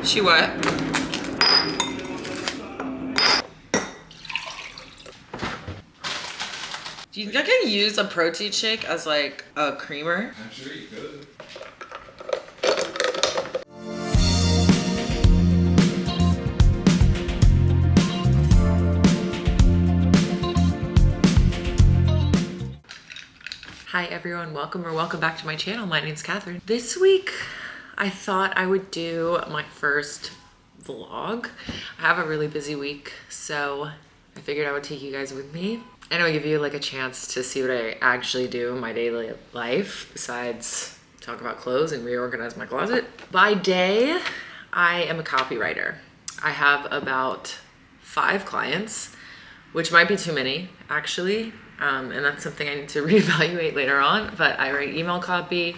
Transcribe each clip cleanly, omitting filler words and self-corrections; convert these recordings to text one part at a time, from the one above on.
She what? Do you think I can use a protein shake as like a creamer? I'm sure you could. Hi everyone, welcome back to my channel. My name's Catherine. This week, I thought I would do my first vlog. I have a really busy week, so I figured I would take you guys with me. And I would give you like a chance to see what I actually do in my daily life, besides talk about clothes and reorganize my closet. By day, I am a copywriter. I have about 5 clients, which might be too many, actually. And that's something I need to reevaluate later on, but I write email copy,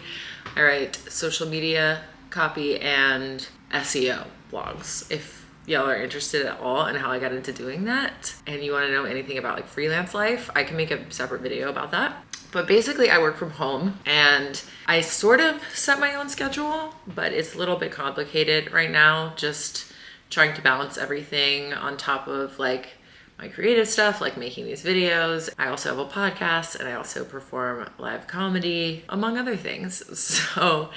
I write social media copy, and SEO blogs. If y'all are interested at all in how I got into doing that, and you wanna know anything about like freelance life, I can make a separate video about that. But basically I work from home and I sort of set my own schedule, but it's a little bit complicated right now, just trying to balance everything on top of like my creative stuff, like making these videos. I also have a podcast and I also perform live comedy, among other things. So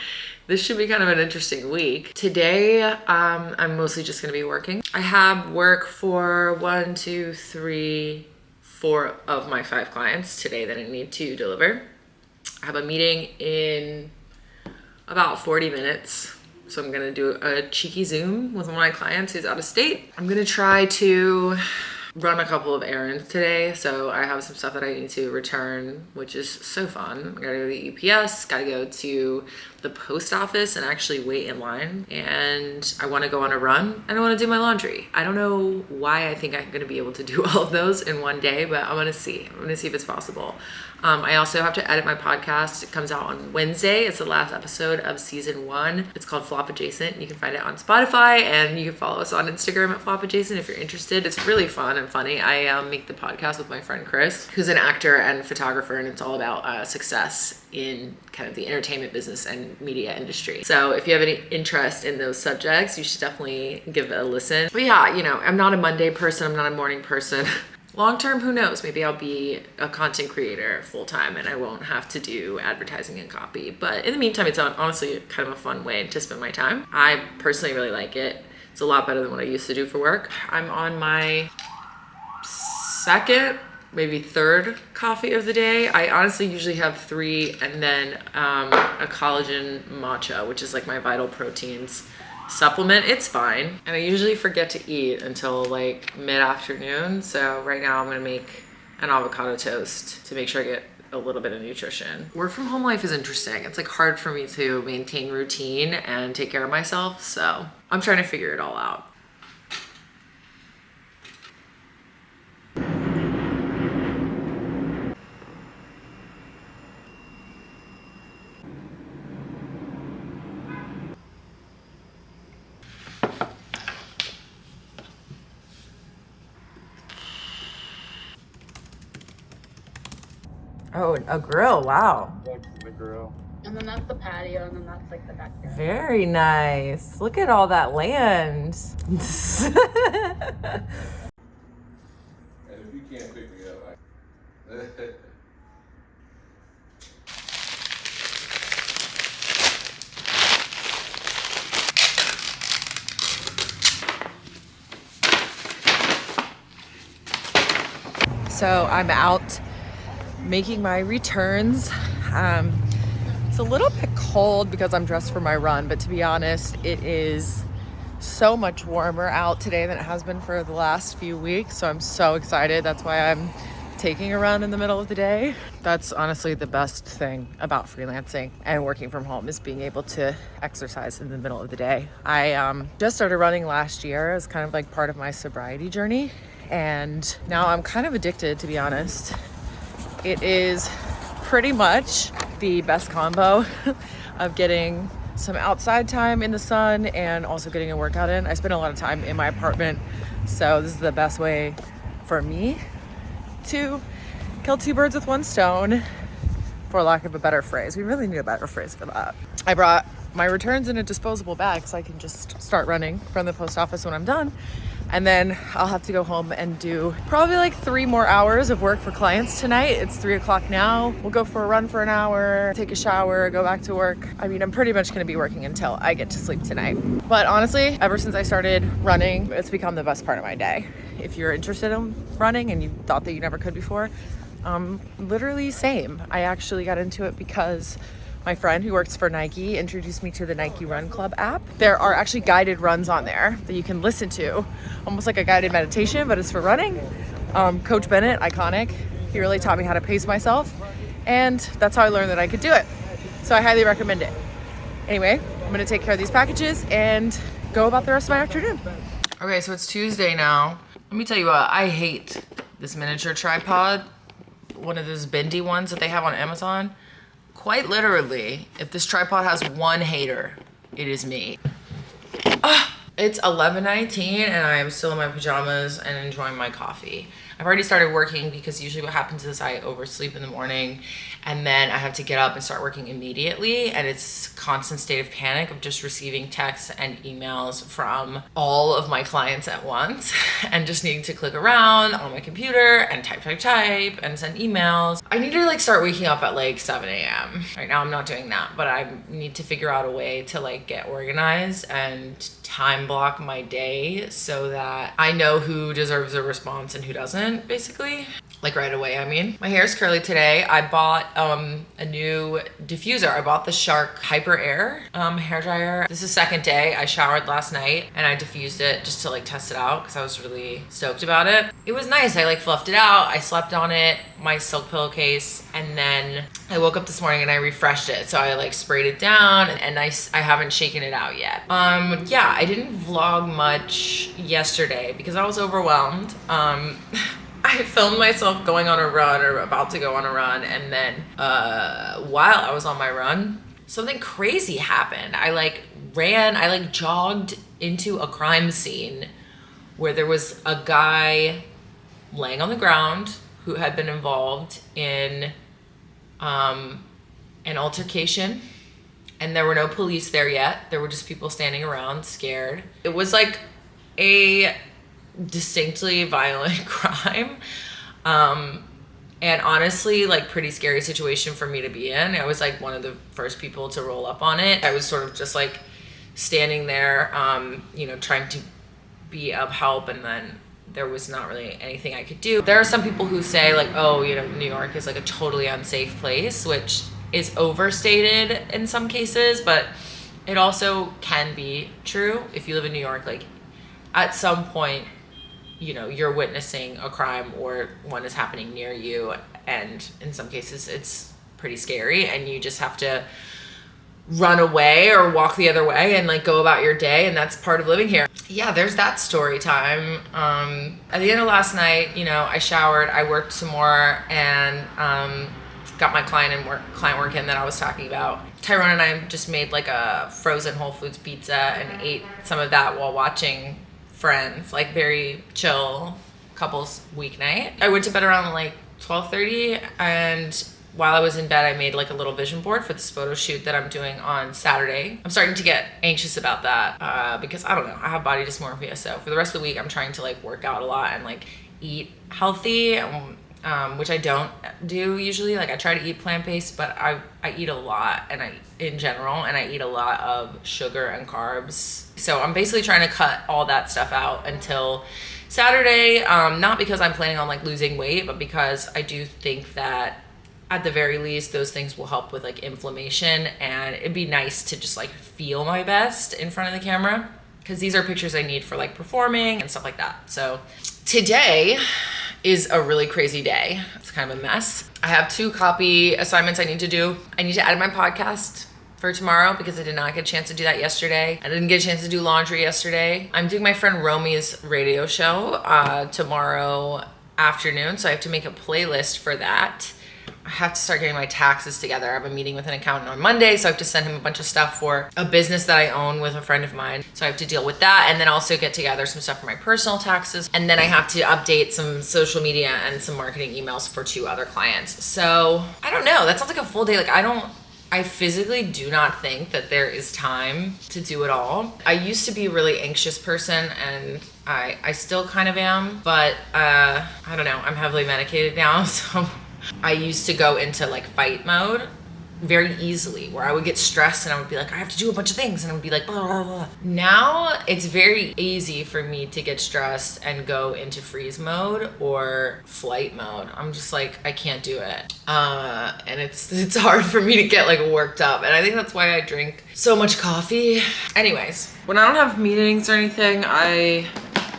this should be kind of an interesting week. Today, I'm mostly just gonna be working. I have work for 1, 2, 3, 4 of my 5 clients today that I need to deliver. I have a meeting in about 40 minutes. So I'm gonna do a cheeky Zoom with one of my clients who's out of state. I'm gonna try to run a couple of errands today. So I have some stuff that I need to return, which is so fun. I gotta go to the UPS, gotta go to the post office and actually wait in line. And I wanna go on a run and I wanna do my laundry. I don't know why I think I'm gonna be able to do all of those in one day, but I'm gonna see. I'm gonna see if it's possible. I also have to edit my podcast. It comes out on Wednesday. It's the last episode of season 1. It's called Flop Adjacent. You can find it on Spotify and you can follow us on Instagram at Flop Adjacent if you're interested. It's really fun and funny. I make the podcast with my friend Chris, who's an actor and photographer, and it's all about success in kind of the entertainment business and media industry. So if you have any interest in those subjects, you should definitely give it a listen. But yeah, you know, I'm not a Monday person. I'm not a morning person. Long term, who knows? Maybe I'll be a content creator full time and I won't have to do advertising and copy. But in the meantime, it's honestly kind of a fun way to spend my time. I personally really like it. It's a lot better than what I used to do for work. I'm on my 2nd, maybe 3rd coffee of the day. I honestly usually have 3 and then a collagen matcha, which is like my Vital Proteins supplement. It's fine. And I usually forget to eat until like mid-afternoon. So right now I'm gonna make an avocado toast to make sure I get a little bit of nutrition. Work from home life is interesting. It's like hard for me to maintain routine and take care of myself. So I'm trying to figure it all out. Oh, a grill, wow. That's the grill. And then that's the patio, and then that's like the backyard. Very nice. Look at all that land. And if you can't pick me up, So I'm out making my returns. It's a little bit cold because I'm dressed for my run, but to be honest, it is so much warmer out today than it has been for the last few weeks. So I'm so excited. That's why I'm taking a run in the middle of the day. That's honestly the best thing about freelancing and working from home, is being able to exercise in the middle of the day. I just started running last year as kind of like part of my sobriety journey. And now I'm kind of addicted, to be honest. It is pretty much the best combo of getting some outside time in the sun and also getting a workout in. I spend a lot of time in my apartment, so this is the best way for me to kill 2 birds with 1 stone, for lack of a better phrase. We really need a better phrase for that. I brought my returns in a disposable bag so I can just start running from the post office when I'm done. And then I'll have to go home and do probably like 3 more hours of work for clients tonight. It's 3 o'clock now. We'll go for a run for an hour, take a shower, go back to work. I mean, I'm pretty much gonna be working until I get to sleep tonight. But honestly, ever since I started running, it's become the best part of my day. If you're interested in running and you thought that you never could before, literally same. I actually got into it because my friend who works for Nike introduced me to the Nike Run Club app. There are actually guided runs on there that you can listen to, almost like a guided meditation, but it's for running. Coach Bennett, iconic. He really taught me how to pace myself, and that's how I learned that I could do it. So I highly recommend it. Anyway, I'm gonna take care of these packages and go about the rest of my afternoon. Okay, so it's Tuesday now. Let me tell you what, I hate this miniature tripod, one of those bendy ones that they have on Amazon. Quite literally, if this tripod has one hater, it is me. It's 11:19 and I am still in my pajamas and enjoying my coffee. I've already started working because usually what happens is I oversleep in the morning and then I have to get up and start working immediately, and it's constant state of panic of just receiving texts and emails from all of my clients at once and just needing to click around on my computer and type and send emails. I need to like start waking up at like 7 a.m. Right now I'm not doing that, but I need to figure out a way to like get organized and time block my day so that I know who deserves a response and who doesn't, basically. Like right away, I mean. My hair's curly today. I bought a new diffuser. I bought the Shark Hyper Air hair dryer. This is the second day. I showered last night and I diffused it just to like test it out because I was really stoked about it. It was nice. I like fluffed it out. I slept on it, my silk pillowcase, and then I woke up this morning and I refreshed it. So I like sprayed it down and I haven't shaken it out yet. Yeah, I didn't vlog much yesterday because I was overwhelmed. I filmed myself going on a run or about to go on a run, and then while I was on my run, something crazy happened. I jogged into a crime scene where there was a guy laying on the ground who had been involved in an altercation, and there were no police there yet. There were just people standing around scared. It was like a distinctly violent crime, and honestly like pretty scary situation for me to be in. I was like one of the first people to roll up on it. I was sort of just like standing there, trying to be of help, and then there was not really anything I could do. There are some people who say like, oh, New York is like a totally unsafe place, which is overstated in some cases, but it also can be true. If you live in New York, like at some point, you're witnessing a crime or one is happening near you, and in some cases it's pretty scary and you just have to run away or walk the other way and like go about your day, and that's part of living here. Yeah, there's that story time. At the end of last night, I showered, I worked some more, and got my client work in that I was talking about. Tyrone and I just made like a frozen Whole Foods pizza and ate some of that while watching Friends, like very chill couples weeknight. I went to bed around like 12:30, and while I was in bed, I made like a little vision board for this photo shoot that I'm doing on Saturday. I'm starting to get anxious about that because I don't know, I have body dysmorphia. So for the rest of the week, I'm trying to like work out a lot and like eat healthy, which I don't do usually. Like I try to eat plant-based, but I eat a lot, and I eat a lot of sugar and carbs. So I'm basically trying to cut all that stuff out until Saturday, not because I'm planning on like losing weight, but because I do think that at the very least, those things will help with like inflammation, and it'd be nice to just like feel my best in front of the camera, because these are pictures I need for like performing and stuff like that. So today is a really crazy day. It's kind of a mess. I have 2 copy assignments I need to do. I need to edit my podcast for tomorrow because I did not get a chance to do that yesterday. I didn't get a chance to do laundry yesterday. I'm doing my friend Romy's radio show tomorrow afternoon, so I have to make a playlist for that. I have to start getting my taxes together. I have a meeting with an accountant on Monday, so I have to send him a bunch of stuff for a business that I own with a friend of mine. So I have to deal with that, and then also get together some stuff for my personal taxes. And then I have to update some social media and some marketing emails for 2 other clients. So I don't know, that sounds like a full day. Like I don't I physically do not think that there is time to do it all. I used to be a really anxious person, and I still kind of am, but I don't know, I'm heavily medicated now, so I used to go into like fight mode very easily, where I would get stressed and I would be like, I have to do a bunch of things, and I would be like, blah, blah, blah. Now it's very easy for me to get stressed and go into freeze mode or flight mode. I'm just like, I can't do it. And it's hard for me to get like worked up, and I think that's why I drink so much coffee. Anyways, when I don't have meetings or anything, I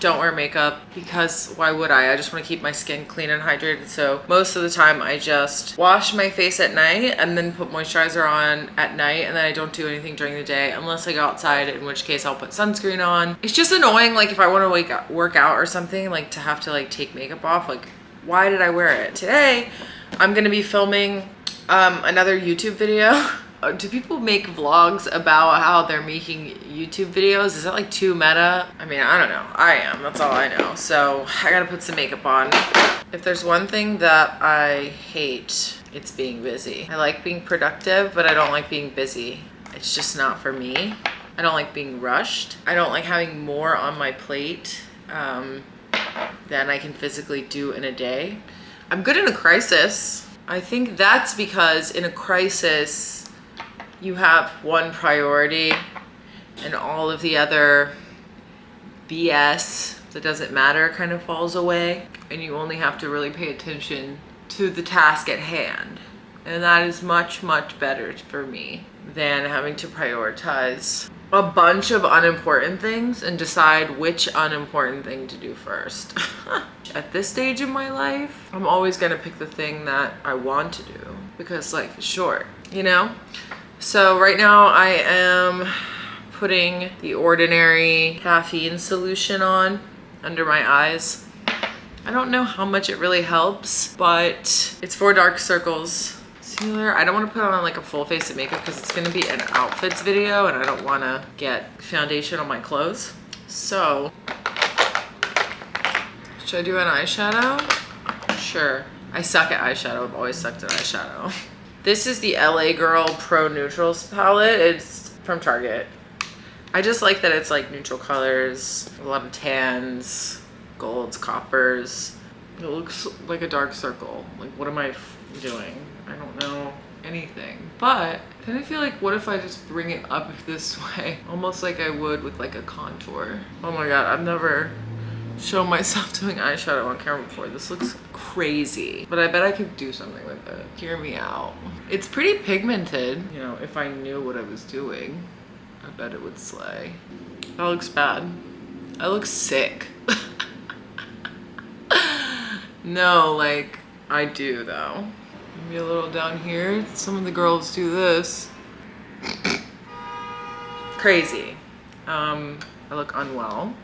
don't wear makeup, because why would I? I just want to keep my skin clean and hydrated. So most of the time I just wash my face at night and then put moisturizer on at night, and then I don't do anything during the day unless I go outside, in which case I'll put sunscreen on. It's just annoying, like if I want to work out or something, like to have to like take makeup off. Like, why did I wear it? Today I'm gonna be filming another YouTube video. Do people make vlogs about how they're making YouTube videos? Is that like too meta? I mean, I don't know. I am, that's all I know. So I gotta put some makeup on. If there's one thing that I hate, it's being busy. I like being productive, but I don't like being busy. It's just not for me. I don't like being rushed. I don't like having more on my plate than I can physically do in a day. I'm good in a crisis. I think that's because in a crisis, you have one priority and all of the other BS that doesn't matter kind of falls away, and you only have to really pay attention to the task at hand. And that is much, much better for me than having to prioritize a bunch of unimportant things and decide which unimportant thing to do first. At this stage in my life, I'm always gonna pick the thing that I want to do, because life is short, you know? So right now I am putting the Ordinary caffeine solution on under my eyes. I don't know how much it really helps, but it's for dark circles. Concealer. I don't want to put on like a full face of makeup because it's going to be an outfits video and I don't want to get foundation on my clothes. So, should I do an eyeshadow? Sure. I suck at eyeshadow. I've always sucked at eyeshadow. This is the LA Girl Pro Neutrals palette. It's from Target. I just like that it's like neutral colors, a lot of tans, golds, coppers. It looks like a dark circle. Like, what am I doing? I don't know anything. But I kind of feel like, what if I just bring it up this way? Almost like I would with like a contour. Oh my God, I've never shown myself doing eyeshadow on camera before. This looks crazy, but I bet I could do something with it. Hear me out. It's pretty pigmented. You know, if I knew what I was doing, I bet it would slay. That looks bad. I look sick. No, like I do though. Maybe a little down here. Some of the girls do this. Crazy. I look unwell.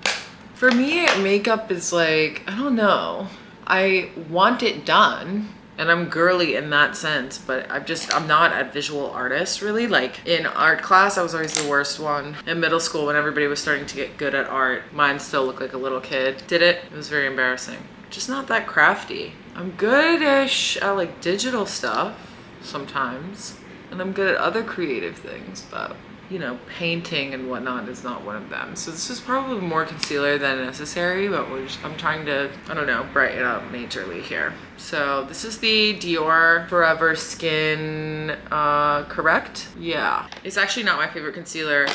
For me, makeup is like, I don't know. I want it done and I'm girly in that sense, but I'm not a visual artist really. Like in art class, I was always the worst one. In middle school, when everybody was starting to get good at art, mine still looked like a little kid did it. It was very embarrassing. Just not that crafty. I'm good-ish at like digital stuff sometimes, and I'm good at other creative things, but you know, painting and whatnot is not one of them. So this is probably more concealer than necessary, but I'm trying to, I don't know, brighten up majorly here. So this is the Dior Forever Skin Correct. Yeah, it's actually not my favorite concealer.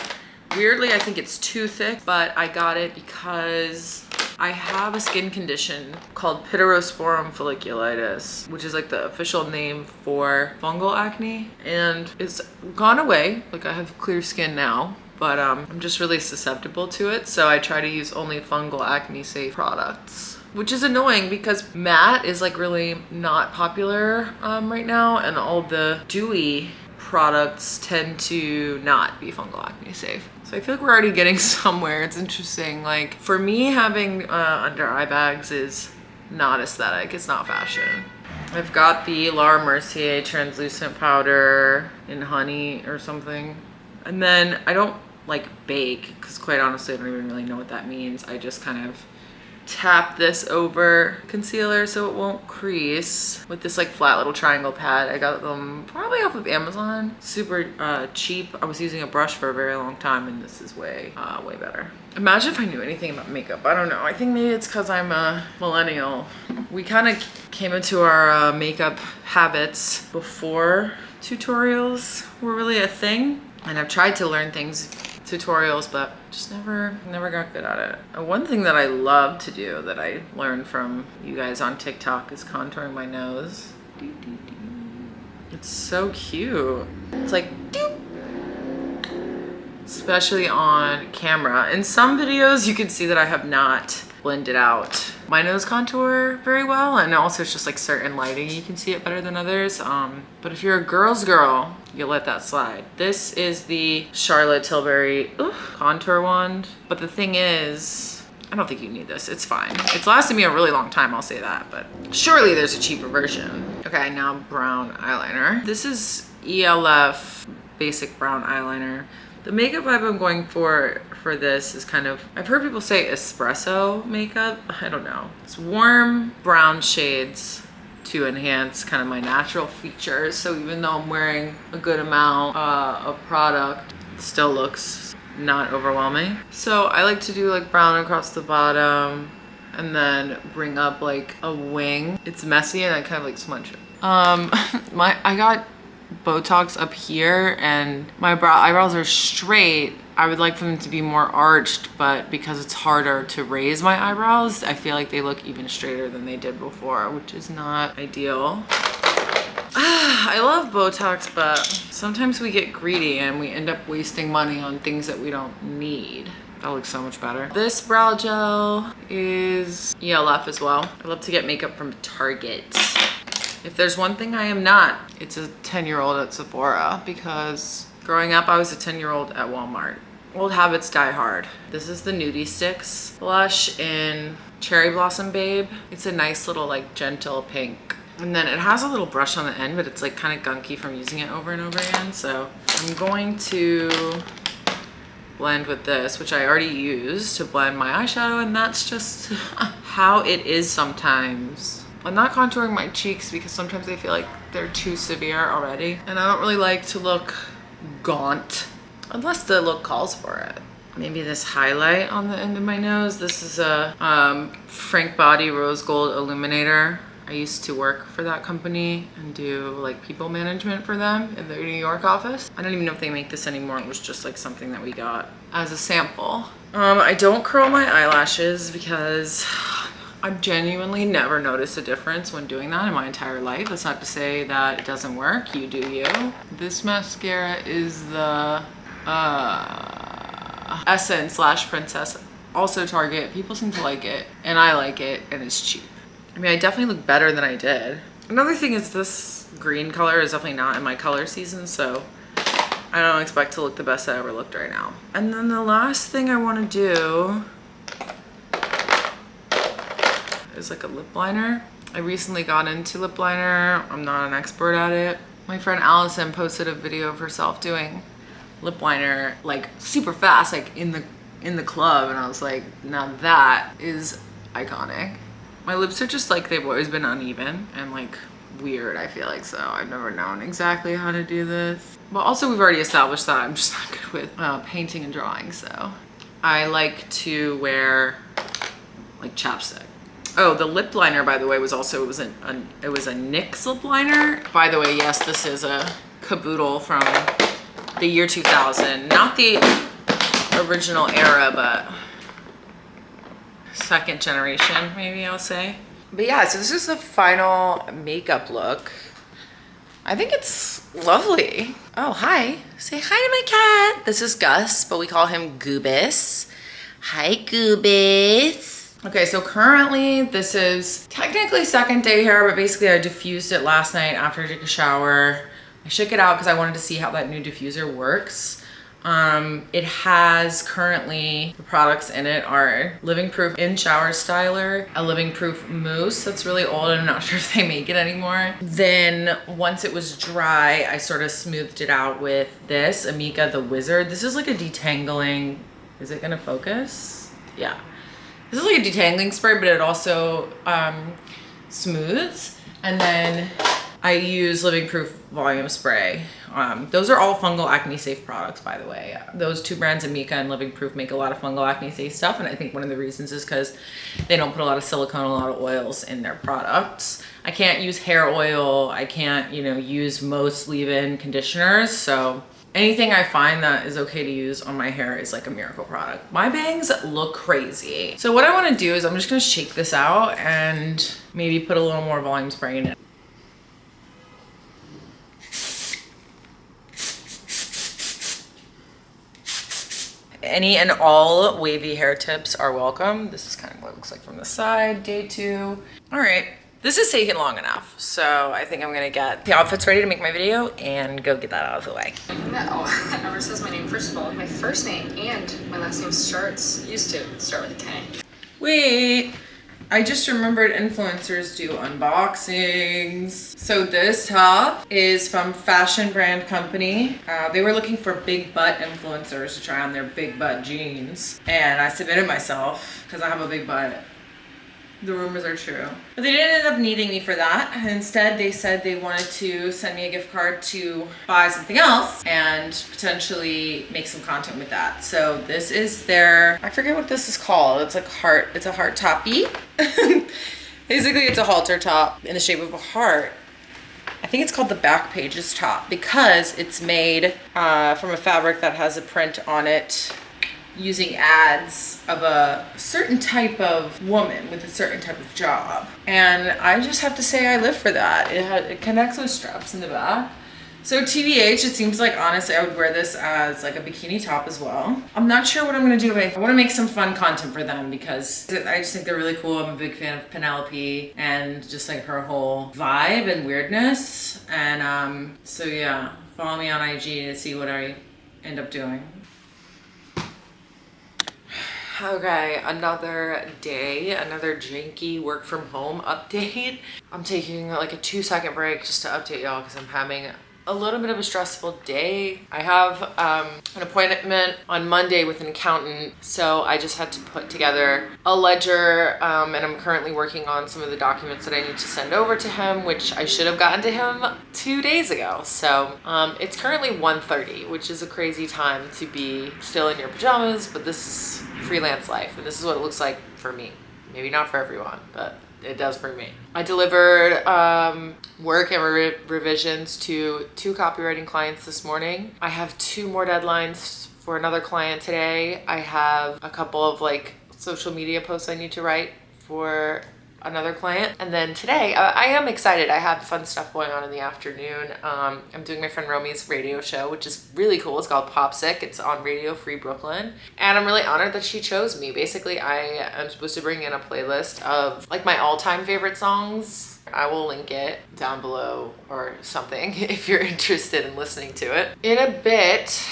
Weirdly, I think it's too thick, but I got it because I have a skin condition called pityrosporum folliculitis, which is like the official name for fungal acne, and it's gone away. Like, I have clear skin now, but I'm just really susceptible to it. So I try to use only fungal acne safe products, which is annoying because matte is like really not popular right now, and all the dewy products tend to not be fungal acne safe. So I feel like we're already getting somewhere. It's interesting. Like, for me, having under eye bags is not aesthetic. It's not fashion. I've got the Laura Mercier translucent powder in honey or something. And then I don't like bake because quite honestly, I don't even really know what that means. I just kind of tap this over concealer so it won't crease with this like flat little triangle pad. I got them probably off of Amazon. Super cheap. I was using a brush for a very long time and this is way better. Imagine if I knew anything about makeup. I don't know. I think maybe it's because I'm a millennial. We kind of came into our makeup habits before tutorials were really a thing. And I've tried to learn tutorials, but just never got good at it. One thing that I love to do that I learned from you guys on TikTok is contouring my nose. It's so cute. It's like, doop. Especially on camera. In some videos, you can see that I have not blended out my nose contour very well, and also it's just like certain lighting you can see it better than others. But if you're a girl's girl, you let that slide. This is the Charlotte Tilbury contour wand, but the thing is, I don't think you need this. It's fine. It's lasted me a really long time, I'll say that, but surely there's a cheaper version. Okay, now brown eyeliner. This is ELF basic brown eyeliner. The makeup vibe I'm going for this is kind of, I've heard people say espresso makeup. I don't know. It's warm brown shades to enhance kind of my natural features. So even though I'm wearing a good amount of product, it still looks not overwhelming. So I like to do like brown across the bottom and then bring up like a wing. It's messy and I kind of like smudge it. I got Botox up here and my eyebrows are straight. I would like for them to be more arched, but because it's harder to raise my eyebrows, I feel like they look even straighter than they did before, which is not ideal. I love Botox, but sometimes we get greedy and we end up wasting money on things that we don't need. That looks so much better. This brow gel is ELF as well. I love to get makeup from Target. If there's one thing I am not, it's a 10-year-old at Sephora, because growing up I was a 10-year-old at Walmart. Old habits die hard. This is the Nudie Sticks blush in Cherry Blossom Babe. It's a nice little like gentle pink. And then it has a little brush on the end, but it's like kind of gunky from using it over and over again. So I'm going to blend with this, which I already used to blend my eyeshadow, and that's just how it is sometimes. I'm not contouring my cheeks because sometimes I feel like they're too severe already. And I don't really like to look gaunt unless the look calls for it. Maybe this highlight on the end of my nose. This is a Frank Body Rose Gold Illuminator. I used to work for that company and do like people management for them in their New York office. I don't even know if they make this anymore. It was just like something that we got as a sample. I don't curl my eyelashes because I've genuinely never noticed a difference when doing that in my entire life. That's not to say that it doesn't work. You do you. This mascara is the Essence / Princess. Also Target. People seem to like it and I like it and it's cheap. I mean, I definitely look better than I did. Another thing is this green color is definitely not in my color season, so I don't expect to look the best I ever looked right now. And then the last thing I want to do is like a lip liner. I recently got into lip liner. I'm not an expert at it. My friend Allison posted a video of herself doing lip liner like super fast, like in the club, and I was like, now that is iconic. My lips are just like, they've always been uneven and like weird, I feel like, so I've never known exactly how to do this. But also we've already established that I'm just not good with painting and drawing, so I like to wear like chapstick. Oh, the lip liner, by the way, was also, it was a NYX lip liner. By the way, yes, this is a caboodle from the year 2000. Not the original era, but second generation, maybe I'll say. But yeah, so this is the final makeup look. I think it's lovely. Oh, hi. Say hi to my cat. This is Gus, but we call him Goobus. Hi, Goobus. Okay, so currently this is technically second day hair, but basically I diffused it last night after I took a shower. I shook it out because I wanted to see how that new diffuser works. It has currently, the products in it are Living Proof In Shower Styler, a Living Proof Mousse that's really old and I'm not sure if they make it anymore. Then once it was dry, I sort of smoothed it out with this, Amika the Wizard. This is like a detangling, is it gonna focus? Yeah. This is like a detangling spray, but it also smooths. And then I use Living Proof Volume Spray. Those are all fungal acne safe products, by the way. Those two brands, Amika and Living Proof, make a lot of fungal acne safe stuff. And I think one of the reasons is because they don't put a lot of silicone, a lot of oils in their products. I can't use hair oil. I can't, you know, use most leave-in conditioners. So anything I find that is okay to use on my hair is like a miracle product. My bangs look crazy. So what I want to do is I'm just going to shake this out and maybe put a little more volume spray in it. Any and all wavy hair tips are welcome. This is kind of what it looks like from the side, day 2. All right, this is taking long enough. So I think I'm gonna get the outfits ready to make my video and go get that out of the way. No, it never says my name. First of all, my first name and my last name used to start with a K. Wait, I just remembered influencers do unboxings. So this top is from Fashion Brand Company. They were looking for big butt influencers to try on their big butt jeans. And I submitted myself because I have a big butt. The rumors are true. But they didn't end up needing me for that. Instead, they said they wanted to send me a gift card to buy something else and potentially make some content with that. So this is their, I forget what this is called. It's like it's a heart toppy. Basically, it's a halter top in the shape of a heart. I think it's called the Back Pages top because it's made from a fabric that has a print on it using ads of a certain type of woman with a certain type of job. And I just have to say I live for that. It connects with straps in the back. So TBH, it seems like honestly I would wear this as like a bikini top as well. I'm not sure what I'm gonna do, but I wanna make some fun content for them because I just think they're really cool. I'm a big fan of Penelope and just like her whole vibe and weirdness. And so yeah, follow me on IG to see what I end up doing. Okay, another day, another janky work from home update. I'm taking like a 2-second break just to update y'all because I'm having a little bit of a stressful day. I have an appointment on Monday with an accountant, so I just had to put together a ledger, and I'm currently working on some of the documents that I need to send over to him, which I should have gotten to him 2 days ago. So it's currently 1:30, which is a crazy time to be still in your pajamas, but this is freelance life, and this is what it looks like for me. Maybe not for everyone, but it does for me. I delivered work and revisions to 2 copywriting clients this morning. I have 2 more deadlines for another client today. I have a couple of like social media posts I need to write for another client. And then today, I am excited. I have fun stuff going on in the afternoon. I'm doing my friend Romy's radio show, which is really cool. It's called Pop Sick. It's on Radio Free Brooklyn. And I'm really honored that she chose me. Basically, I am supposed to bring in a playlist of like my all-time favorite songs. I will link it down below or something if you're interested in listening to it. In a bit,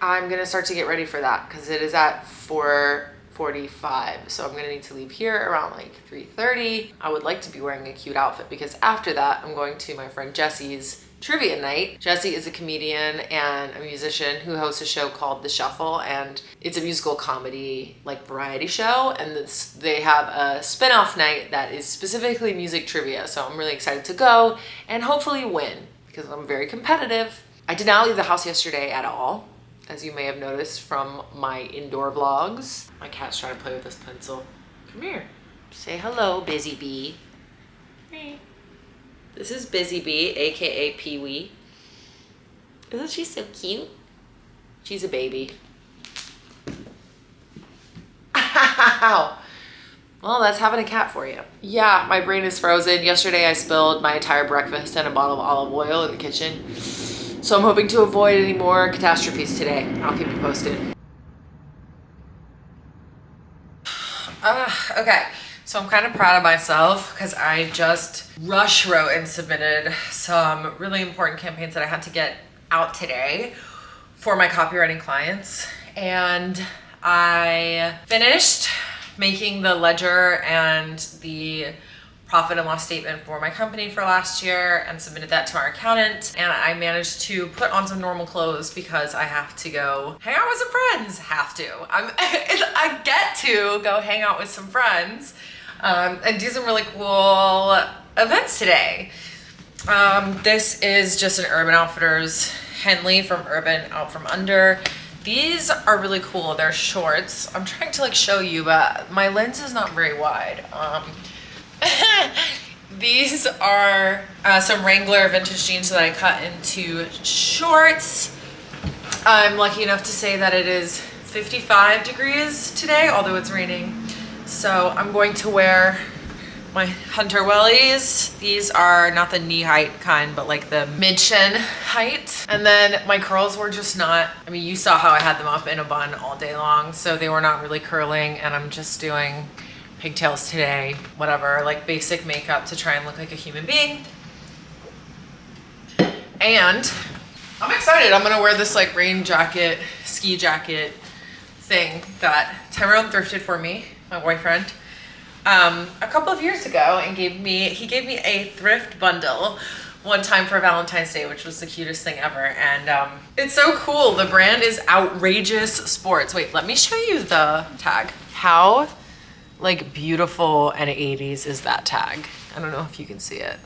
I'm gonna start to get ready for that because it is at 4:45, so I'm gonna need to leave here around like 3:30. I would like to be wearing a cute outfit because after that I'm going to my friend Jesse's trivia night. Jesse is a comedian and a musician who hosts a show called The Shuffle, and it's a musical comedy like variety show, and they have a spin-off night that is specifically music trivia, so I'm really excited to go and hopefully win because I'm very competitive. I did not leave the house yesterday at all, as you may have noticed from my indoor vlogs. My cat's trying to play with this pencil. Come here. Say hello, Busy Bee. Hey. This is Busy Bee, aka Pee-wee. Isn't she so cute? She's a baby. Ow. Well, that's having a cat for you. Yeah, my brain is frozen. Yesterday I spilled my entire breakfast and a bottle of olive oil in the kitchen. So I'm hoping to avoid any more catastrophes today. I'll keep you posted. Okay, so I'm kind of proud of myself because I just rush wrote and submitted some really important campaigns that I had to get out today for my copywriting clients. And I finished making the ledger and the profit and loss statement for my company for last year and submitted that to our accountant. And I managed to put on some normal clothes because I have to go hang out with some friends. I get to go hang out with some friends and do some really cool events today. This is just an Urban Outfitters Henley from Urban Out From Under. These are really cool. They're shorts. I'm trying to like show you, but my lens is not very wide. These are some Wrangler vintage jeans that I cut into shorts. I'm lucky enough to say that it is 55 degrees today, although it's raining. So I'm going to wear my hunter wellies. These are not the knee height kind, but like the mid shin height. And then my curls were just not, I mean, you saw how I had them up in a bun all day long, so they were not really curling, and I'm just doing pigtails today, whatever, like basic makeup to try and look like a human being. And I'm excited. I'm gonna wear this like rain jacket, ski jacket thing that Tyrone thrifted for me, my boyfriend, a couple of years ago, and he gave me a thrift bundle one time for Valentine's Day, which was the cutest thing ever. And it's so cool. The brand is Outrageous Sports. Wait, let me show you the tag. How like beautiful and 80s is that tag? I don't know if you can see it.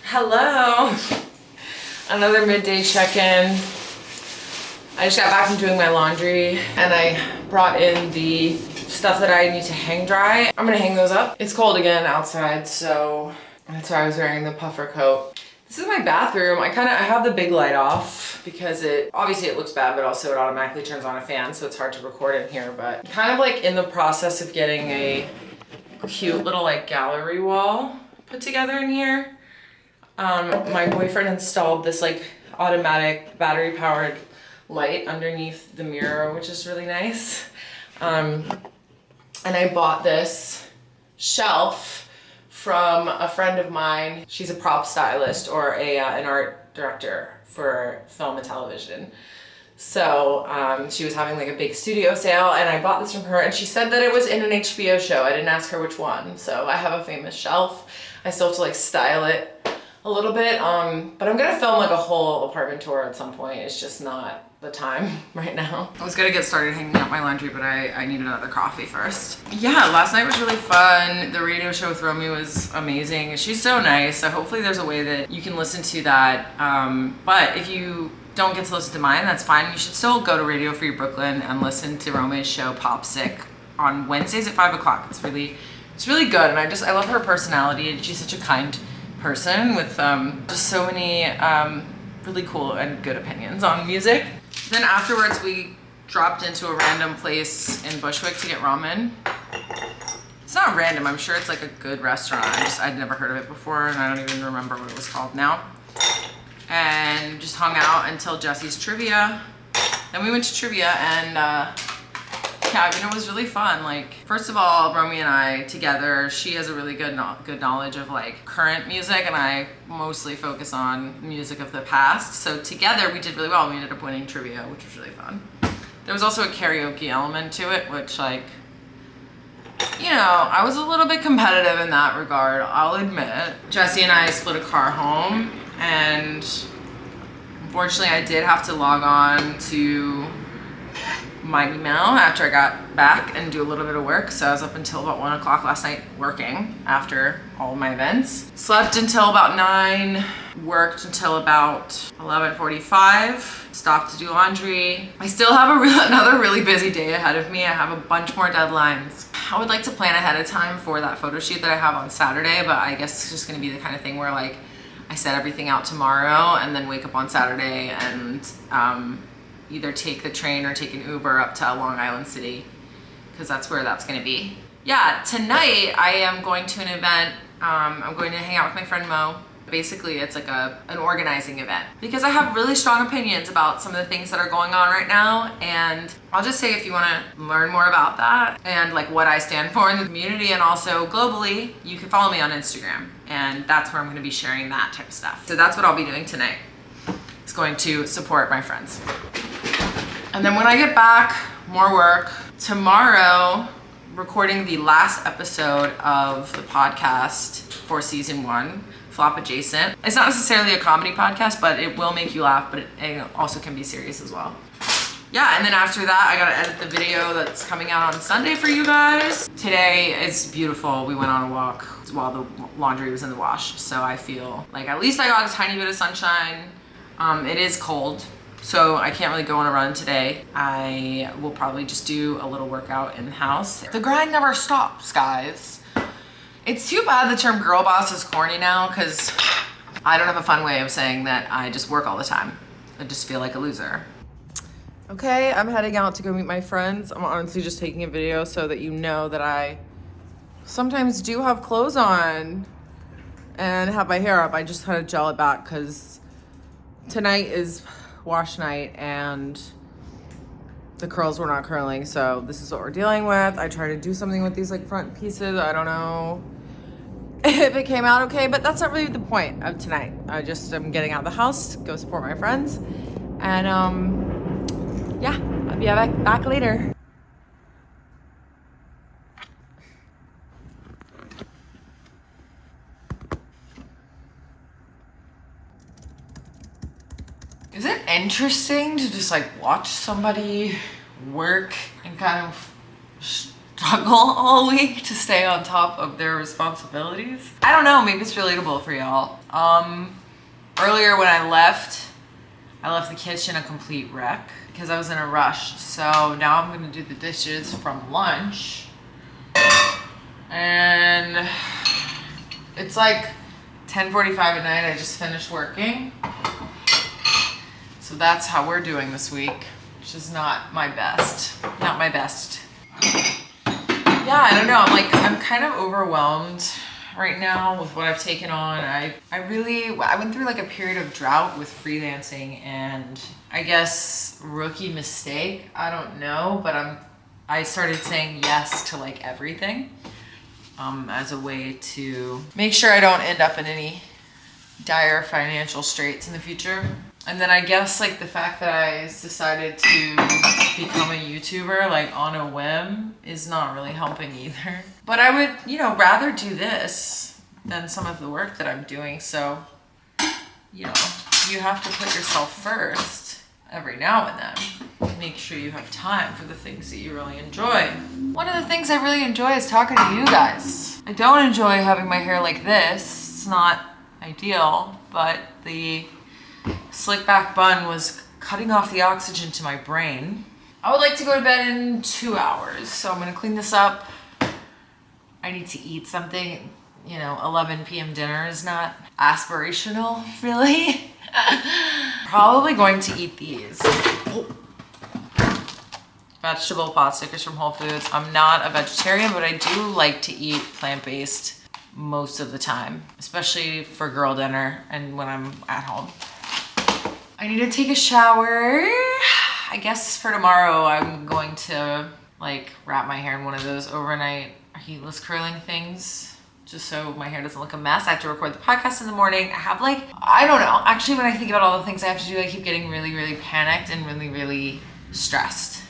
Hello. Another midday check-in. I just got back from doing my laundry and I brought in the stuff that I need to hang dry. I'm gonna hang those up. It's cold again outside, so that's why I was wearing the puffer coat. This is my bathroom. I have the big light off because obviously it looks bad, but also it automatically turns on a fan, so it's hard to record in here. But I'm kind of like in the process of getting a cute little like gallery wall put together in here. My boyfriend installed this like automatic battery powered light underneath the mirror, which is really nice. And I bought this shelf from a friend of mine. She's a prop stylist or an art director for film and television. So she was having like a big studio sale, and I bought this from her, and she said that it was in an HBO show. I didn't ask her which one. So I have a famous shelf. I still have to like style it a little bit, but I'm gonna film like a whole apartment tour at some point. It's just not the time right now. I was gonna get started hanging up my laundry, but I need another coffee first. Yeah, last night was really fun. The radio show with Romy was amazing. She's so nice, so hopefully there's a way that you can listen to that. But if you don't get to listen to mine, that's fine. You should still go to Radio Free Brooklyn and listen to Romy's show Pop Sick on Wednesdays at 5 o'clock. It's really good, and I love her personality, and she's such a kind person with just so many really cool and good opinions on music. Then afterwards we dropped into a random place in Bushwick to get ramen. It's not random, I'm sure it's like a good restaurant. I'd never heard of it before, and I don't even remember what it was called now. And just hung out until Jesse's trivia. Then we went to trivia, and yeah, I mean, it was really fun. Like, first of all, Romy and I together, she has a really good knowledge of like current music, and I mostly focus on music of the past. So together we did really well. We ended up winning trivia, which was really fun. There was also a karaoke element to it, which like, you know, I was a little bit competitive in that regard, I'll admit. Jesse and I split a car home, and unfortunately I did have to log on to my email after I got back and do a little bit of work. So I was up until about 1 o'clock last night working after all my events. Slept until about 9, worked until about 11:45, stopped to do laundry. I still have another really busy day ahead of me. I have a bunch more deadlines. I would like to plan ahead of time for that photo shoot that I have on Saturday, but I guess it's just gonna be the kind of thing where like I set everything out tomorrow and then wake up on Saturday and either take the train or take an Uber up to Long Island City, because that's where that's gonna be. yeah, tonight I am going to an event. I'm going to hang out with my friend Mo. Basically, it's like an organizing event because I have really strong opinions about some of the things that are going on right now. And I'll just say, if you want to learn more about that and like what I stand for in the community and also globally, you can follow me on Instagram. And that's where I'm going to be sharing that type of stuff. So that's what I'll be doing tonight. It's going to support my friends. And then when I get back, more work. Tomorrow, recording the last episode of the podcast for season 1. Flop Adjacent. It's not necessarily a comedy podcast, but it will make you laugh, but it also can be serious as well. Yeah, and then after that, I gotta edit the video that's coming out on Sunday for you guys. Today is beautiful. We went on a walk while the laundry was in the wash, so I feel like at least I got a tiny bit of sunshine. It is cold, so I can't really go on a run today. I will probably just do a little workout in the house. The grind never stops, guys. It's too bad the term girl boss is corny now, because I don't have a fun way of saying that I just work all the time. I just feel like a loser. Okay, I'm heading out to go meet my friends. I'm honestly just taking a video so that you know that I sometimes do have clothes on and have my hair up. I just had to gel it back because tonight is wash night and the curls were not curling, so this is what we're dealing with. I tried to do something with these like front pieces. I don't know if it came out okay, but that's not really the point of tonight. I just am getting out of the house, go support my friends, and yeah, I'll be back later. Is it interesting to just like watch somebody work and kind of struggle all week to stay on top of their responsibilities? I don't know, maybe it's relatable for y'all. Earlier when I left the kitchen a complete wreck because I was in a rush. So now I'm gonna do the dishes from lunch. And it's like 10:45 at night, I just finished working. So that's how we're doing this week, which is not my best. Not my best. Yeah, I don't know. I'm kind of overwhelmed right now with what I've taken on. I went through like a period of drought with freelancing, and I guess rookie mistake, I don't know, but I started saying yes to like everything as a way to make sure I don't end up in any dire financial straits in the future. And then I guess like the fact that I decided to become a YouTuber like on a whim is not really helping either. But I would, rather do this than some of the work that I'm doing. So, you have to put yourself first every now and then. Make sure you have time for the things that you really enjoy. One of the things I really enjoy is talking to you guys. I don't enjoy having my hair like this. It's not ideal, but the slick back bun was cutting off the oxygen to my brain. I would like to go to bed in 2 hours, so I'm gonna clean this up. I need to eat something. 11 p.m. dinner is not aspirational, really. Probably going to eat these. Vegetable pot stickers from Whole Foods. I'm not a vegetarian, but I do like to eat plant-based most of the time, especially for girl dinner and when I'm at home. I need to take a shower. I guess for tomorrow I'm going to like wrap my hair in one of those overnight heatless curling things just so my hair doesn't look a mess. I have to record the podcast in the morning. I have I don't know. Actually, when I think about all the things I have to do, I keep getting really, really panicked and really, really stressed.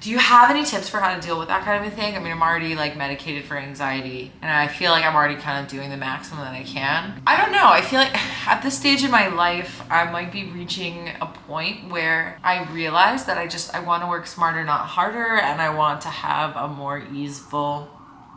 Do you have any tips for how to deal with that kind of a thing? I mean, I'm already like medicated for anxiety and I feel like I'm already kind of doing the maximum that I can. I don't know. I feel like at this stage in my life, I might be reaching a point where I realize that I want to work smarter, not harder. And I want to have a more easeful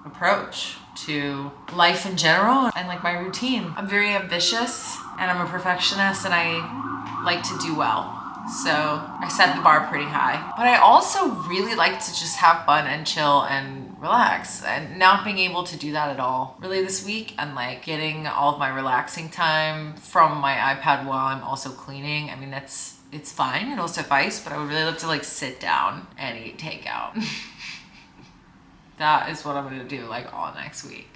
approach to life in general and like my routine. I'm very ambitious and I'm a perfectionist and I like to do well. So I set the bar pretty high. But I also really like to just have fun and chill and relax, and not being able to do that at all really this week, and like getting all of my relaxing time from my iPad while I'm also cleaning. I mean, it's fine, it'll suffice, but I would really love to like sit down and eat takeout. that is what I'm gonna do like all next week.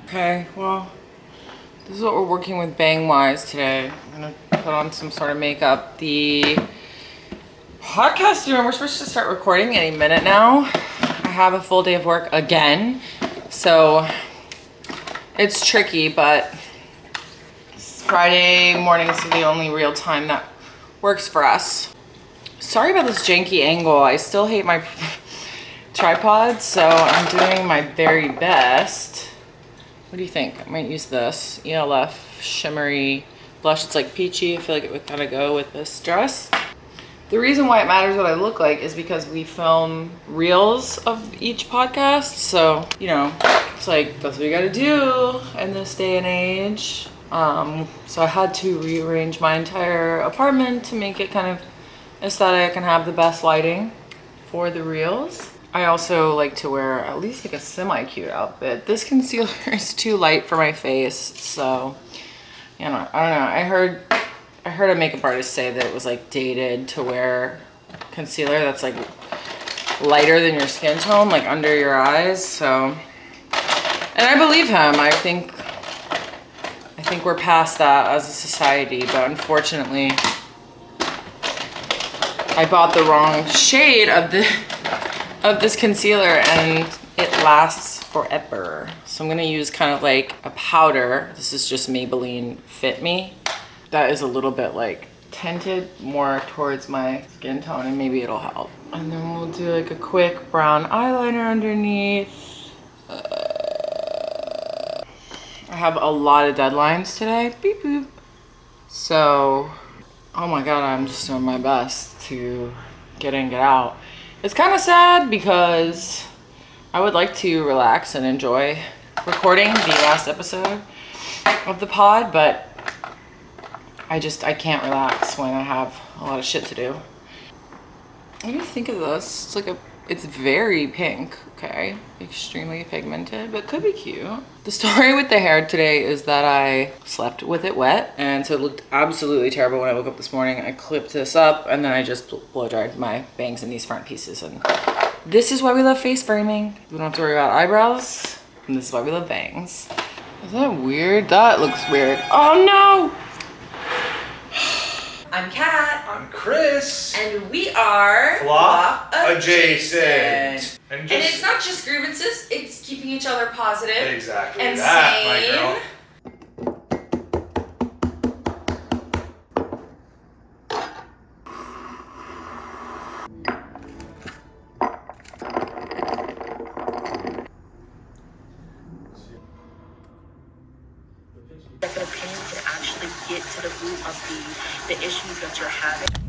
Okay, well, this is what we're working with bang-wise today. I'm gonna put on some sort of makeup. The podcast, we're supposed to start recording any minute now. I have a full day of work again, so it's tricky, but Friday mornings are the only real time that works for us. Sorry about this janky angle. I still hate my tripod, so I'm doing my very best. What do you think? I might use this ELF shimmery blush. It's like peachy. I feel like it would kind of go with this dress. The reason why it matters what I look like is because we film reels of each podcast. So, you know, it's like, that's what you gotta do in this day and age. So I had to rearrange my entire apartment to make it kind of aesthetic and have the best lighting for the reels. I also like to wear at least like a semi-cute outfit. This concealer is too light for my face, so, you know, I don't know. I heard a makeup artist say that it was like dated to wear concealer that's like lighter than your skin tone, like under your eyes, so. And I believe him. I think we're past that as a society, but unfortunately, I bought the wrong shade of this concealer and it lasts forever. So I'm gonna use kind of like a powder. This is just Maybelline Fit Me. That is a little bit like tinted more towards my skin tone and maybe it'll help. And then we'll do like a quick brown eyeliner underneath. I have a lot of deadlines today. Beep boop. So, oh my God, I'm just doing my best to get in, get out. It's kind of sad because I would like to relax and enjoy recording the last episode of the pod, but I can't relax when I have a lot of shit to do. What do you think of this? It's very pink, okay? Extremely pigmented, but could be cute. The story with the hair today is that I slept with it wet, and so it looked absolutely terrible when I woke up this morning. I clipped this up, and then I just blow dried my bangs in these front pieces, and this is why we love face framing. We don't have to worry about eyebrows, and this is why we love bangs. Is that weird? That looks weird. Oh no! I'm Kat. I'm Chris. And we are Flop Adjacent. And it's not just grievances, it's keeping each other positive. Exactly and that, sane. my girl. Second opinion can actually get to the root of the issues that you're having.